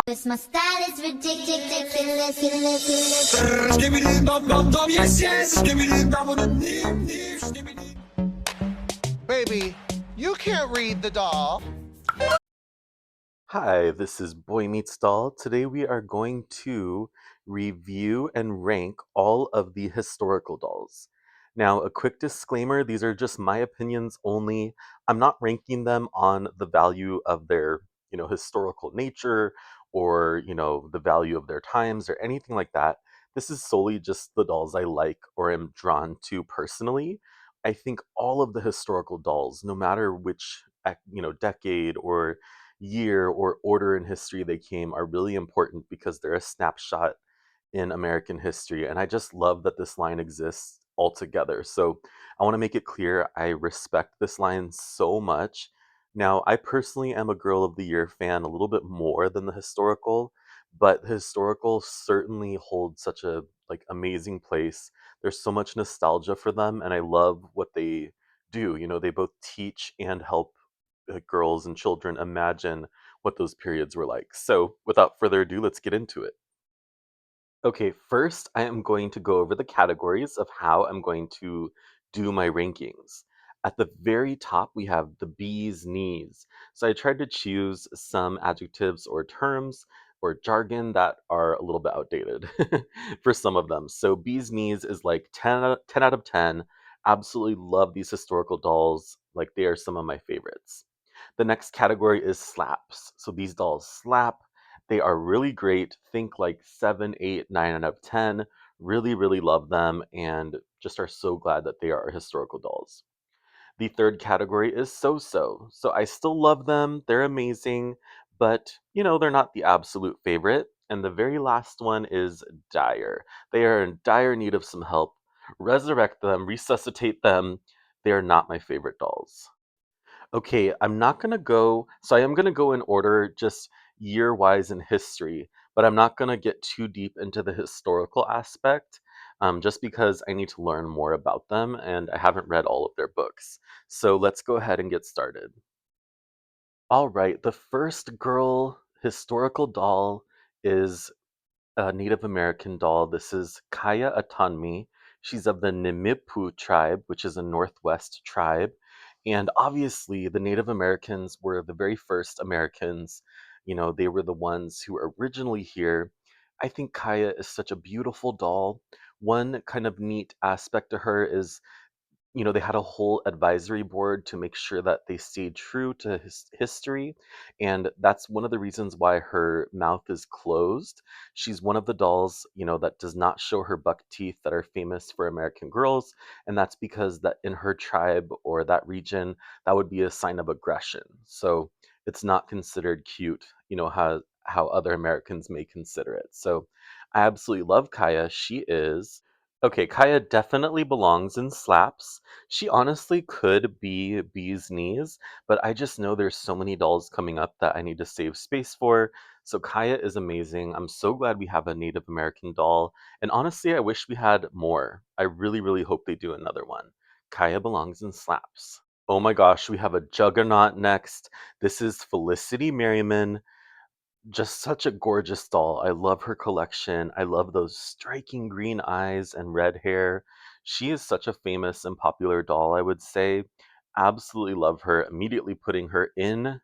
My style is ridiculous. Skibbidi dum dum dum, yes yes. Skibbidi dum dum dim dim. Skibbidi. Baby, you can't read the doll. Hi, this is Boy Meets Doll. Today we are going to review and rank all of the historical dolls. Now, a quick disclaimer, these are just my opinions only. I'm not ranking them on the value of their, historical nature or, the value of their times or anything like that. This is solely just the dolls I like or am drawn to personally. I think all of the historical dolls, no matter which, decade or year or order in history they came are really important because they're a snapshot in American history. And I just love that this line exists altogether. So I want to make it clear I respect this line so much. Now, I personally am a Girl of the Year fan a little bit more than the historical, but the historical certainly holds such a amazing place. There's so much nostalgia for them, and I love what they do. They both teach and help girls and children imagine what those periods were like. So, without further ado, let's get into it. Okay, first, I am going to go over the categories of how I'm going to do my rankings. At the very top, we have the bee's knees. So, I tried to choose some adjectives or terms or jargon that are a little bit outdated for some of them. So, bee's knees is like 10 out of 10. Absolutely love these historical dolls. Like, they are some of my favorites. The next category is slaps. So these dolls slap. They are really great. Think like 7, 8, 9 out of 10. Really, really love them and just are so glad that they are historical dolls. The third category is so-so. So I still love them. They're amazing, but they're not the absolute favorite. And the very last one is dire. They are in dire need of some help. Resurrect them, resuscitate them. They are not my favorite dolls. Okay, I'm not gonna go, so I am gonna go in order just year-wise in history, but I'm not gonna get too deep into the historical aspect, just because I need to learn more about them and I haven't read all of their books. So let's go ahead and get started. All right, the first girl historical doll is a Native American doll. This is Kaya Atanmi. She's of the Nimipu tribe, which is a Northwest tribe. And obviously, the Native Americans were the very first Americans. They were the ones who were originally here. I think Kaya is such a beautiful doll. One kind of neat aspect to her is they had a whole advisory board to make sure that they stayed true to history. And that's one of the reasons why her mouth is closed. She's one of the dolls, that does not show her buck teeth that are famous for American girls. And that's because that in her tribe or that region, that would be a sign of aggression. So it's not considered cute, how other Americans may consider it. So I absolutely love Kaya. She is. Okay, Kaya definitely belongs in slaps. She honestly could be Bee's Knees, but I just know there's so many dolls coming up that I need to save space for. So Kaya is amazing. I'm so glad we have a Native American doll. And honestly, I wish we had more. I really, really hope they do another one. Kaya belongs in slaps. Oh my gosh, we have a juggernaut next. This is Felicity Merriman. Just such a gorgeous doll. I love her collection. I love those striking green eyes and red hair. She is such a famous and popular doll, I would say. Absolutely love her. Immediately putting her in.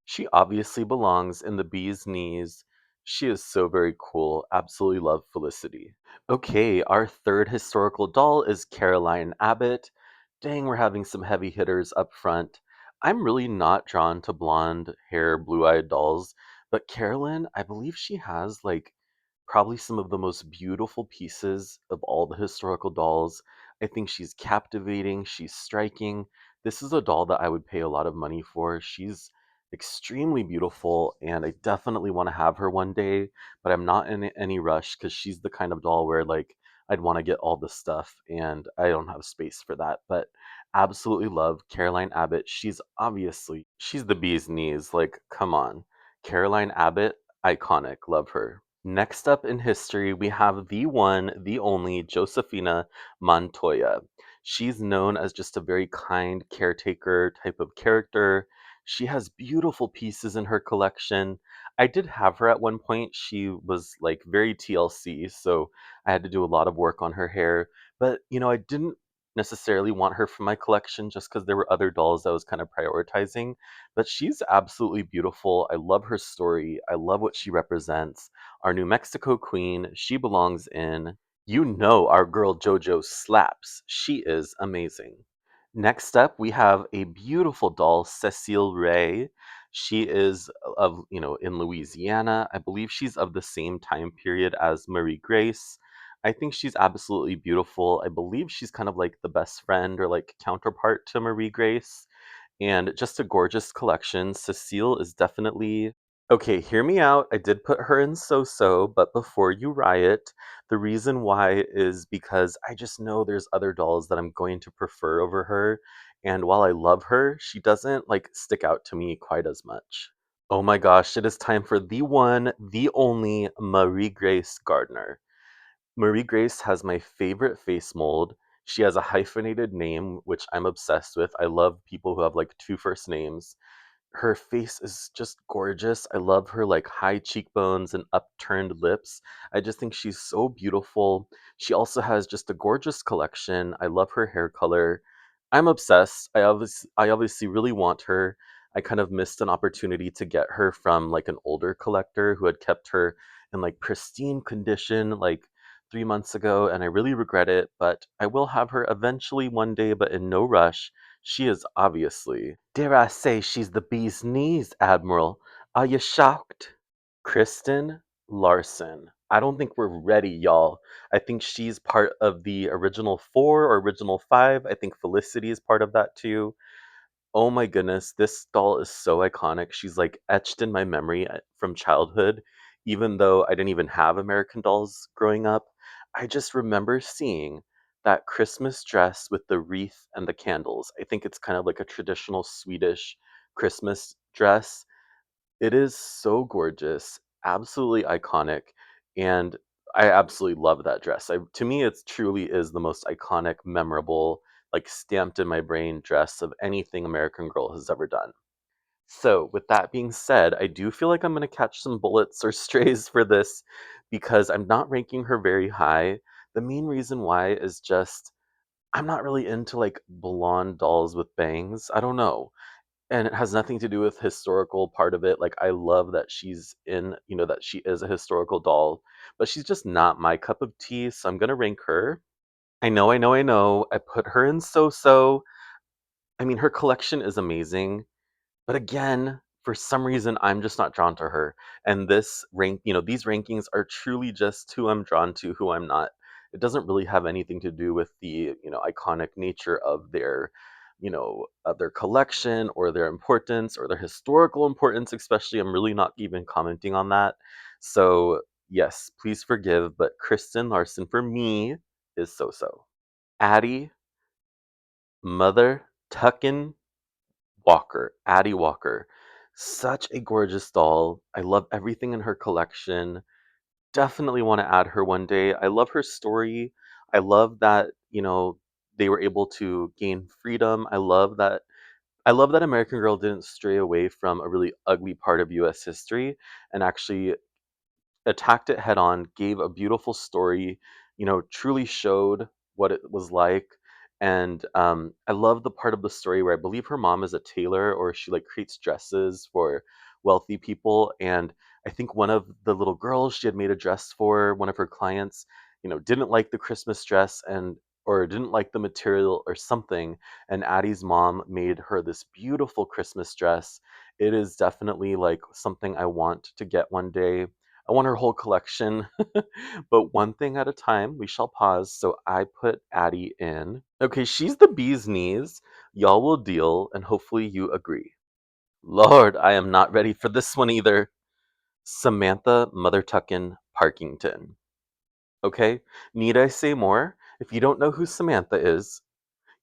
She obviously belongs in the bee's knees. She is so very cool. Absolutely love Felicity. Okay, our third historical doll is Caroline Abbott. Dang, we're having some heavy hitters up front. I'm really not drawn to blonde hair, blue-eyed dolls, but Carolyn, I believe she has probably some of the most beautiful pieces of all the historical dolls. I think she's captivating, she's striking. This is a doll that I would pay a lot of money for. She's extremely beautiful, and I definitely want to have her one day, but I'm not in any rush because she's the kind of doll where I'd want to get all the stuff and I don't have space for that. But absolutely love Caroline Abbott. She's the bee's knees. Like, come on. Caroline Abbott, iconic. Love her. Next up in history, we have the one, the only Josefina Montoya. She's known as just a very kind caretaker type of character. She has beautiful pieces in her collection. I did have her at one point. She was like very TLC, so I had to do a lot of work on her hair. But, I didn't necessarily want her for my collection just because there were other dolls I was kind of prioritizing. But she's absolutely beautiful. I love her story. I love what she represents. Our New Mexico queen, she belongs in. Our girl JoJo slaps. She is amazing. Next up, we have a beautiful doll, Cecile Ray. She is in Louisiana. I believe she's of the same time period as Marie Grace. I think she's absolutely beautiful. I believe she's kind of like the best friend or like counterpart to Marie Grace. And just a gorgeous collection. Cecile is definitely okay. Hear me out. I did put her in so-so, but before you riot, the reason why is because I just know there's other dolls that I'm going to prefer over her. And while I love her, she doesn't like stick out to me quite as much. Oh my gosh, it is time for the one, the only Marie Grace Gardner. Marie Grace has my favorite face mold. She has a hyphenated name, which I'm obsessed with. I love people who have like two first names. Her face is just gorgeous. I love her like high cheekbones and upturned lips. I just think she's so beautiful. She also has just a gorgeous collection. I love her hair color. I'm obsessed. I obviously really want her. I kind of missed an opportunity to get her from like an older collector who had kept her in like pristine condition like 3 months ago, and I really regret it, but I will have her eventually one day, but in no rush. She is obviously. Dare I say she's the bee's knees, Admiral? Are you shocked? Kristen Larson. I don't think we're ready, y'all. I think she's part of the original four or original five. I think Felicity is part of that too. Oh my goodness, this doll is so iconic. She's like etched in my memory from childhood, even though I didn't even have American Dolls growing up. I just remember seeing that Christmas dress with the wreath and the candles. I think it's kind of like a traditional Swedish Christmas dress. It is so gorgeous, absolutely iconic, and I absolutely love that dress. To me, it truly is the most iconic, memorable, like stamped in my brain dress of anything American Girl has ever done. So, with that being said, I do feel like I'm going to catch some bullets or strays for this because I'm not ranking her very high. The main reason why is just I'm not really into like blonde dolls with bangs. I don't know, and it has nothing to do with historical part of it. Like I love that she's in, that she is a historical doll, but she's just not my cup of tea, so I'm gonna rank her. I know. I put her in so-so. I mean, her collection is amazing, but again, for some reason, I'm just not drawn to her. And these rankings are truly just who I'm drawn to, who I'm not. It doesn't really have anything to do with the, iconic nature of their collection or their importance or their historical importance, especially. I'm really not even commenting on that. So, yes, please forgive, but Kristen Larson for me is so so. Addie, Mother Tuckin Walker, Addie Walker. Such a gorgeous doll. I love everything in her collection. Definitely want to add her one day. I love her story. I love that, they were able to gain freedom. I love that American Girl didn't stray away from a really ugly part of US history and actually attacked it head on, gave a beautiful story, truly showed what it was like. And I love the part of the story where I believe her mom is a tailor or she like creates dresses for wealthy people. And I think one of the little girls she had made a dress for one of her clients, didn't like the Christmas dress and or didn't like the material or something. And Addie's mom made her this beautiful Christmas dress. It is definitely like something I want to get one day. I want her whole collection, but one thing at a time. We shall pause. So I put Addie in. Okay, she's the bee's knees. Y'all will deal, and hopefully you agree. Lord, I am not ready for this one either. Samantha Mother Tuckin Parkington. Okay, need I say more? If you don't know who Samantha is,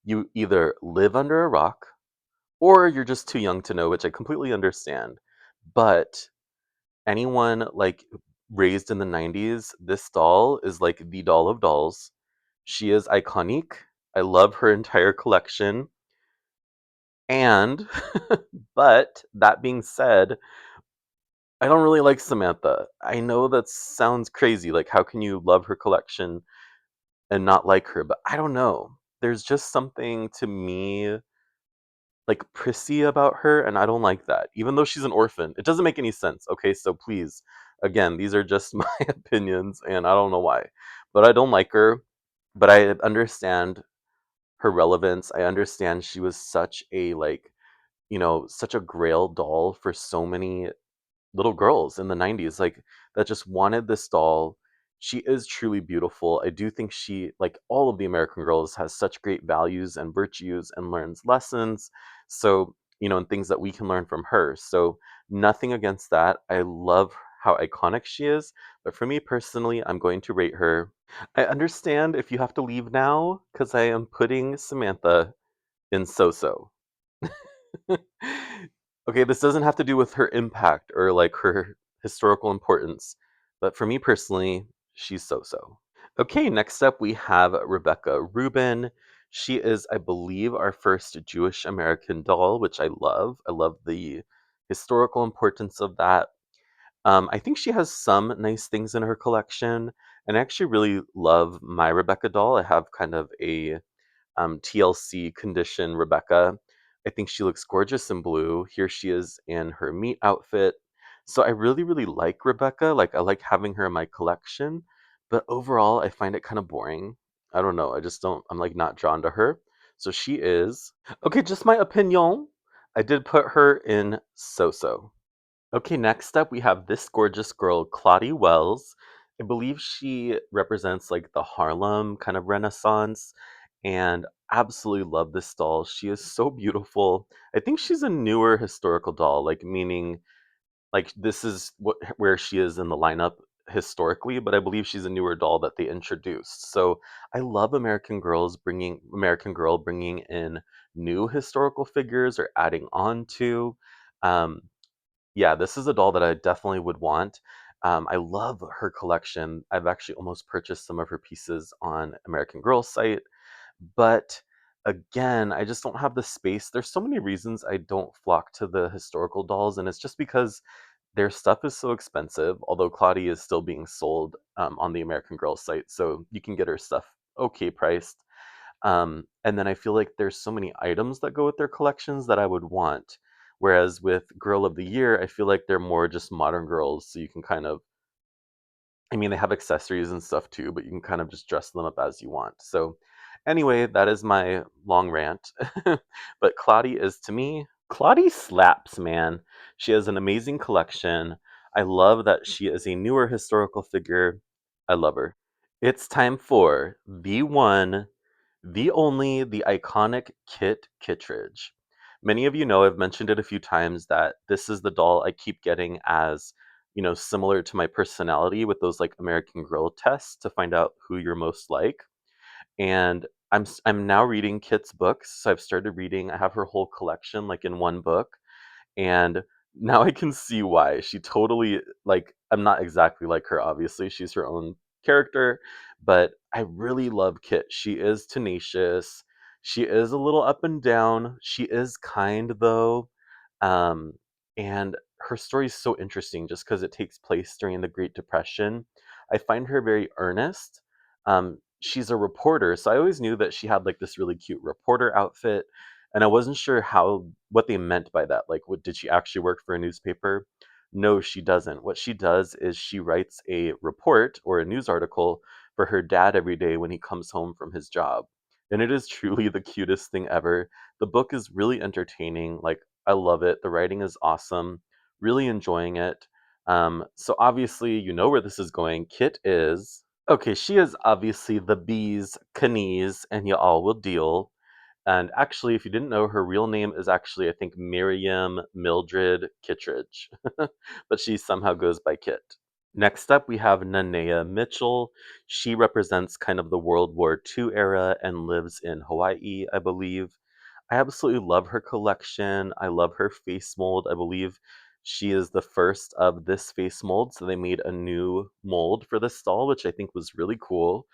you either live under a rock or you're just too young to know, which I completely understand. But anyone like raised in the 90s, this doll is like the doll of dolls. She is iconic. I love her entire collection. And, but that being said, I don't really like Samantha. I know that sounds crazy. Like, how can you love her collection and not like her? But I don't know. There's just something to me like prissy about her, and I don't like that. Even though she's an orphan, it doesn't make any sense. Okay, so please, again, these are just my opinions, and I don't know why, but I don't like her. But I understand her relevance. I understand she was such a like such a grail doll for so many little girls in the 90s like that just wanted this doll. She is truly beautiful. I do think she, like all of the American Girls, has such great values and virtues and learns lessons. So, and things that we can learn from her. So, nothing against that. I love how iconic she is. But for me personally, I'm going to rate her. I understand if you have to leave now because I am putting Samantha in so so. Okay, this doesn't have to do with her impact or like her historical importance, but for me personally, she's so so. Okay, next up we have Rebecca Rubin. She is, I believe, our first Jewish American doll, which I love. I love the historical importance of that. I think she has some nice things in her collection, and I actually really love my Rebecca doll. I have kind of a TLC condition Rebecca. I think she looks gorgeous in blue. Here she is in her meat outfit. So I really, really like Rebecca. Like I like having her in my collection, but overall I find it kind of boring. I don't know. I just don't. I'm like not drawn to her. So she is okay. Just my opinion. I did put her in so-so. Okay, next up we have this gorgeous girl, Claudie Wells. I believe she represents like the Harlem kind of Renaissance, and absolutely love this doll. She is so beautiful. I think she's a newer historical doll, like meaning like this is where she is in the lineup historically, but I believe she's a newer doll that they introduced. So I love American Girl bringing in new historical figures or adding on to. Um, yeah, this is a doll that I definitely would want. I love her collection. I've actually almost purchased some of her pieces on American Girl's site, but again, I just don't have the space. There's so many reasons I don't flock to the historical dolls, and it's just because their stuff is so expensive. Although Claudia is still being sold on the American Girl site, so you can get her stuff okay priced. And then I feel like there's so many items that go with their collections that I would want. Whereas with Girl of the Year, I feel like they're more just modern girls, so you can kind of, I mean, they have accessories and stuff too, but you can kind of just dress them up as you want. So, anyway, that is my long rant. But Claudie is to me, Claudie slaps, man. She has an amazing collection. I love that she is a newer historical figure. I love her. It's time for the one, the only, the iconic Kit Kittredge. Many of you know I've mentioned it a few times that this is the doll I keep getting as, similar to my personality with those like American Girl tests to find out who you're most like. And I'm now reading Kit's books. So I've started reading. I have her whole collection like in one book, and now I can see why. She totally like I'm not exactly like her, obviously. She's her own character, but I really love Kit. She is tenacious. She is a little up and down. She is kind though. Um, and her story is so interesting just because it takes place during the Great Depression. I find her very earnest. She's a reporter, so I always knew that she had like this really cute reporter outfit, and I wasn't sure what they meant by that. Like, what did she actually work for a newspaper? No, she doesn't. What she does is she writes a report or a news article for her dad every day when he comes home from his job. And it is truly the cutest thing ever. The book is really entertaining. Like, I love it. The writing is awesome. Really enjoying it. So obviously, you know where this is going. Kit is. Okay, she is obviously the bee's Knees, and you all will deal. And actually, if you didn't know, her real name is actually, I think, Miriam Mildred Kittredge, but she somehow goes by Kit. Next up, we have Nanea Mitchell. She represents kind of the World War II era and lives in Hawaii, I believe. I absolutely love her collection. I love her face mold. I believe she is the first of this face mold, so they made a new mold for this doll, which I think was really cool.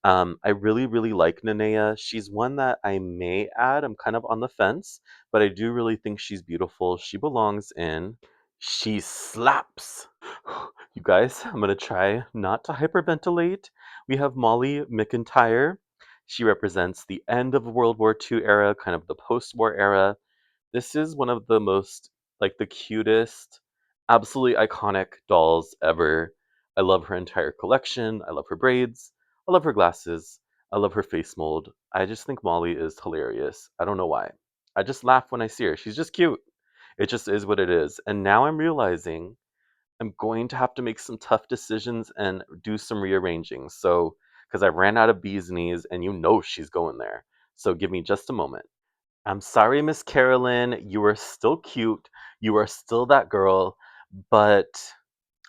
I really, really like Nanea. She's one that I may add. I'm kind of on the fence, but I do really think she's beautiful. She belongs in. She slaps. You guys, I'm gonna try not to hyperventilate. We have Molly McIntyre. She represents the end of the World War II era, kind of the post-war era. This is one of the most, like, the cutest, absolutely iconic dolls ever. I love her entire collection. I love her braids. I love her glasses. I love her face mold. I just think Molly is hilarious. I don't know why. I just laugh when I see her. She's just cute. It just is what it is. And now I'm realizing I'm going to have to make some tough decisions and do some rearranging. So, because I ran out of bees knees and you know she's going there. So give me just a moment. I'm sorry, Miss Carolyn. You are still cute. You are still that girl, but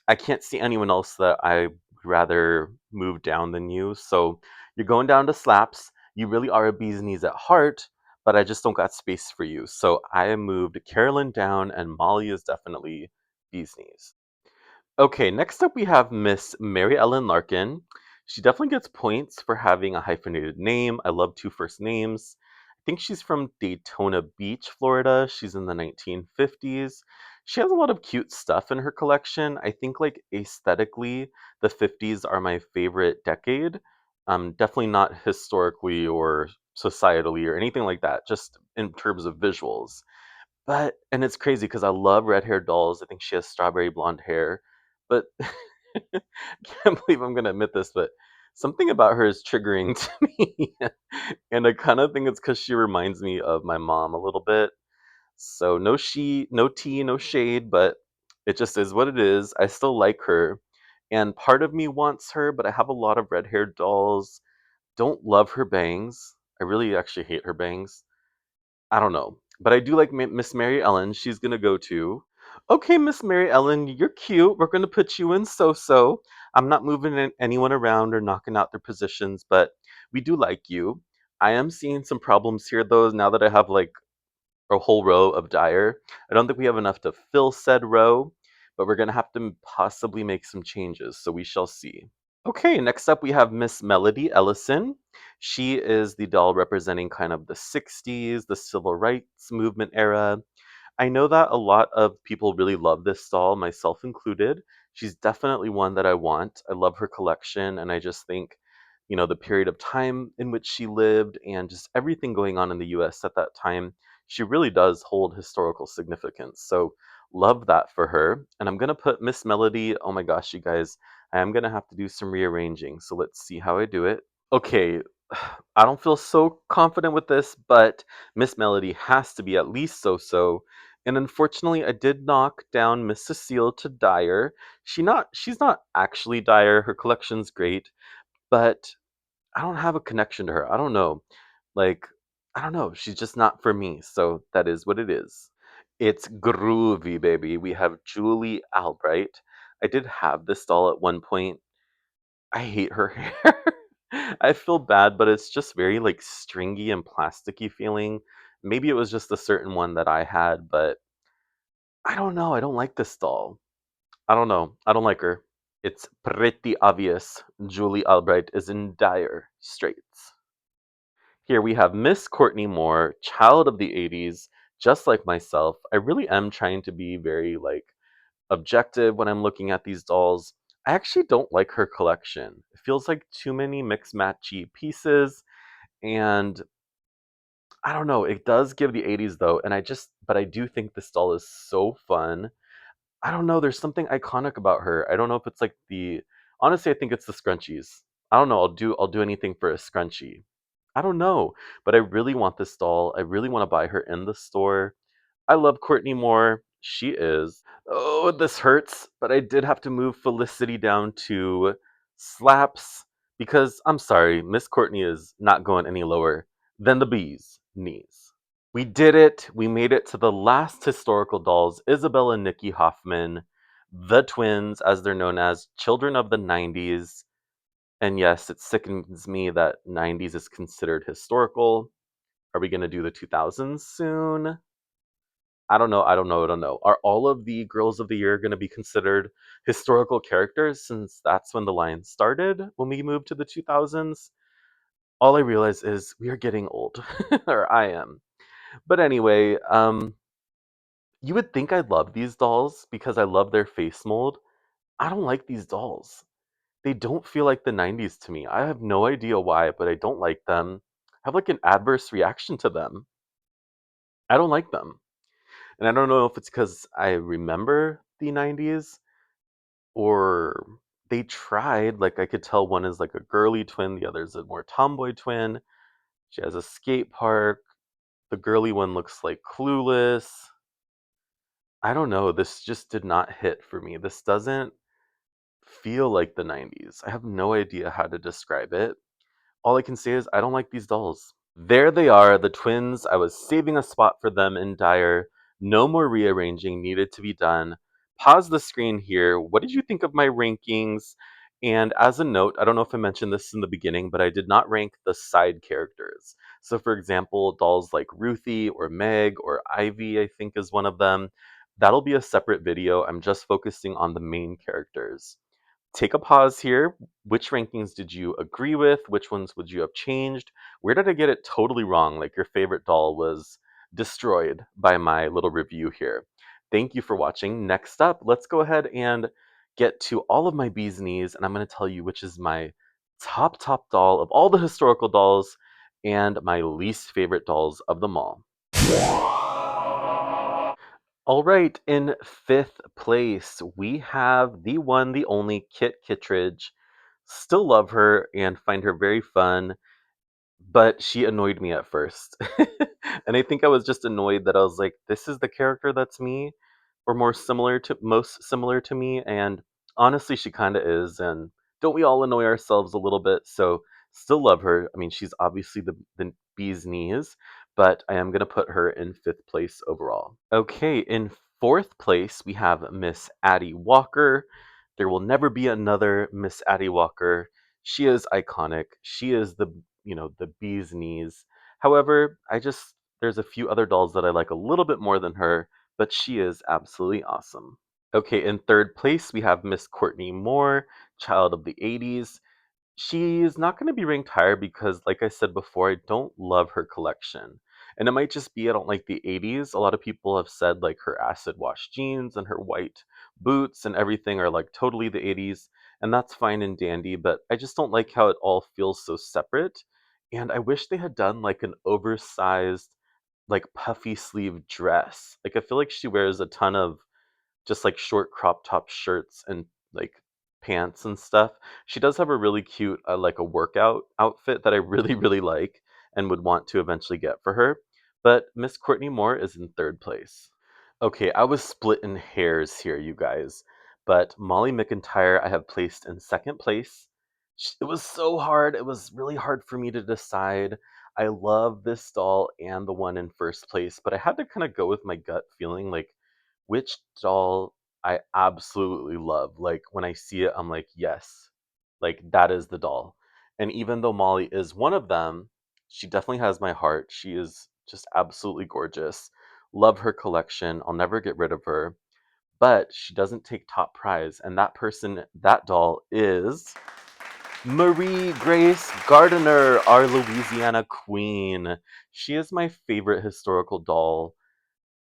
I can't see anyone else that I would rather move down than you. So you're going down to slaps. You really are a bee's knees at heart, but I just don't got space for you. So I moved Carolyn down, and Molly is definitely bee's knees. Okay, next up we have Miss Mary Ellen Larkin. She definitely gets points for having a hyphenated name. I love two first names. I think she's from Daytona Beach, Florida. She's in the 1950s. She has a lot of cute stuff in her collection. I think, like, aesthetically, the 50s are my favorite decade. Definitely not historically or societally or anything like that, just in terms of visuals. But and it's crazy because I love red-haired dolls. I think she has strawberry blonde hair, but I can't believe I'm gonna admit this, but something about her is triggering to me, and I kinda think it's because she reminds me of my mom a little bit. So no tea, no shade, but it just is what it is. I still like her, and part of me wants her, but I have a lot of red-haired dolls. Don't love her bangs. I really actually hate her bangs. I don't know. But I do like Miss Mary Ellen. She's gonna go to. Okay, Miss Mary Ellen, you're cute. We're gonna put you in so-so. I'm not moving anyone around or knocking out their positions, but we do like you. I am seeing some problems here though, now that I have like a whole row of Dyer. I don't think we have enough to fill said row, but we're gonna have to possibly make some changes, so we shall see. Okay, next up we have Miss Melody Ellison. She is the doll representing kind of the 60s, the civil rights movement era. I know that a lot of people really love this doll, myself included. She's definitely one that I want. I love her collection, and I just think, the period of time in which she lived and just everything going on in the US at that time, she really does hold historical significance. So, love that for her. And I'm going to put Miss Melody, oh my gosh, you guys, I am going to have to do some rearranging. So, let's see how I do it. Okay, I don't feel so confident with this, but Miss Melody has to be at least so-so. And unfortunately, I did knock down Miss Cecile to Dyer. She's not actually Dyer. Her collection's great, but I don't have a connection to her. I don't know. Like, I don't know. She's just not for me. So that is what it is. It's groovy, baby. We have Julie Albright. I did have this doll at one point. I hate her hair. I feel bad, but it's just very like stringy and plasticky feeling. Maybe it was just a certain one that I had, but I don't know. I don't like this doll. I don't know. I don't like her. It's pretty obvious Julie Albright is in dire straits. Here we have Miss Courtney Moore, child of the 80s, just like myself. I really am trying to be very like objective when I'm looking at these dolls. I actually don't like her collection. It feels like too many mix matchy pieces, and I don't know. It does give the 80s though, and but I do think this doll is so fun. I don't know. There's something iconic about her. I don't know if it's like honestly, I think it's the scrunchies. I don't know. I'll do anything for a scrunchie. I don't know, but I really want this doll. I really want to buy her in the store. I love Courtney Moore. She is. Oh, this hurts, but I did have to move Felicity down to slaps because I'm sorry, Miss Courtney is not going any lower than the bee's knees. We did it. We made it to the last historical dolls, Isabel and Nikki Hoffman, the twins, as they're known as, children of the 90s. And yes, it sickens me that 90s is considered historical. Are we going to do the 2000s soon? I don't know. I don't know. I don't know. Are all of the girls of the year going to be considered historical characters since that's when the line started when we moved to the 2000s? all I realize is we are getting old, or I am. But anyway, you would think I love these dolls because I love their face mold. I don't like these dolls. They don't feel like the 90s to me. I have no idea why, but I don't like them. I have like an adverse reaction to them. I don't like them. And I don't know if it's because I remember the 90s or they tried. Like, I could tell one is like a girly twin, the other's a more tomboy twin. She has a skate park. The girly one looks like Clueless. I don't know. This just did not hit for me. This doesn't feel like the 90s. I have no idea how to describe it. All I can say is I don't like these dolls. There they are, the twins. I was saving a spot for them in Dire. No more rearranging needed to be done. Pause the screen here. What did you think of my rankings? And as a note, I don't know if I mentioned this in the beginning, but I did not rank the side characters. So, for example, dolls like Ruthie or Meg or Ivy, I think is one of them. That'll be a separate video. I'm just focusing on the main characters. Take a pause here. Which rankings did you agree with? Which ones would you have changed? Where did I get it totally wrong? Like your favorite doll was destroyed by my little review here. Thank you for watching. Next up, let's go ahead and get to all of my bee's knees, and I'm going to tell you which is my top doll of all the historical dolls and my least favorite dolls of them all. All right, in fifth place, we have the one, the only Kit Kittredge. Still love her and find her very fun, but she annoyed me at first. And I think I was just annoyed that I was like, this is the character that's me, or most similar to me. And honestly, she kind of is. And don't we all annoy ourselves a little bit? So still love her. I mean, she's obviously the bee's knees, but I am going to put her in fifth place overall. Okay, in fourth place, we have Miss Addie Walker. There will never be another Miss Addie Walker. She is iconic. She is the bee's knees. However, there's a few other dolls that I like a little bit more than her, but she is absolutely awesome. Okay, in third place, we have Miss Courtney Moore, child of the 80s. She is not going to be ranked higher because, like I said before, I don't love her collection. And it might just be I don't like the 80s. A lot of people have said like her acid wash jeans and her white boots and everything are like totally the 80s. And that's fine and dandy, but I just don't like how it all feels so separate. And I wish they had done like an oversized, like puffy sleeve dress. Like I feel like she wears a ton of just like short crop top shirts and like pants and stuff. She does have a really cute like a workout outfit that I really really like and would want to eventually get for her. But Miss Courtney Moore is in third place. Okay, I was split in hairs here, you guys. But Molly McIntyre I have placed in second place. It was so hard. It was really hard for me to decide. I love this doll and the one in first place, but I had to kind of go with my gut feeling like which doll I absolutely love. Like when I see it, I'm like, yes, like that is the doll. And even though Molly is one of them, she definitely has my heart. She is just absolutely gorgeous. Love her collection. I'll never get rid of her. But she doesn't take top prize. And that doll is Marie Grace Gardiner, our Louisiana queen. She is my favorite historical doll.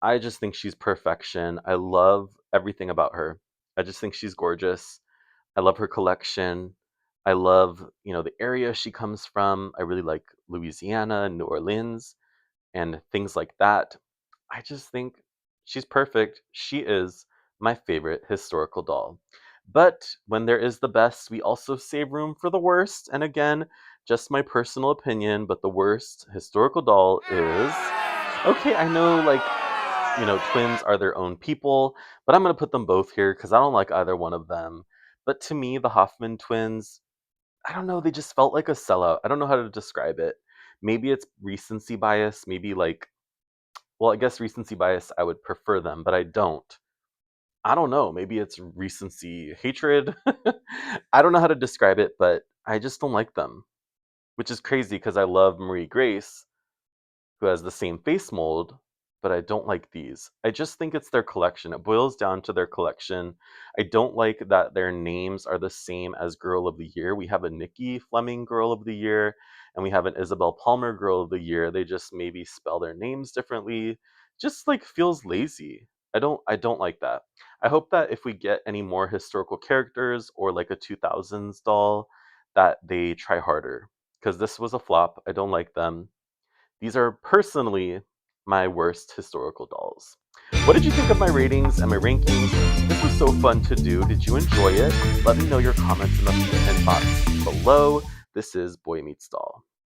I just think she's perfection. I love everything about her. I just think she's gorgeous. I love her collection. I love, the area she comes from. I really like Louisiana and New Orleans and things like that. I just think she's perfect. She is my favorite historical doll. But when there is the best, we also save room for the worst. And again, just my personal opinion, but the worst historical doll is. Okay, I know, like, twins are their own people, but I'm going to put them both here because I don't like either one of them. But to me, the Hoffman twins, I don't know, they just felt like a sellout. I don't know how to describe it. Maybe it's recency bias. Maybe, like, well, I guess recency bias, I would prefer them, but I don't. I don't know. Maybe it's recency hatred. I don't know how to describe it, but I just don't like them, which is crazy because I love Marie Grace, who has the same face mold, but I don't like these. I just think it's their collection. It boils down to their collection. I don't like that their names are the same as Girl of the Year. We have a Nikki Fleming Girl of the Year, and we have an Isabel Palmer Girl of the Year. They just maybe spell their names differently. Just like feels lazy. I don't like that. I hope that if we get any more historical characters or like a 2000s doll, that they try harder. Because this was a flop. I don't like them. These are personally my worst historical dolls. What did you think of my ratings and my rankings? This was so fun to do. Did you enjoy it? Let me know your comments and thoughts below. This is Boy Meets Doll.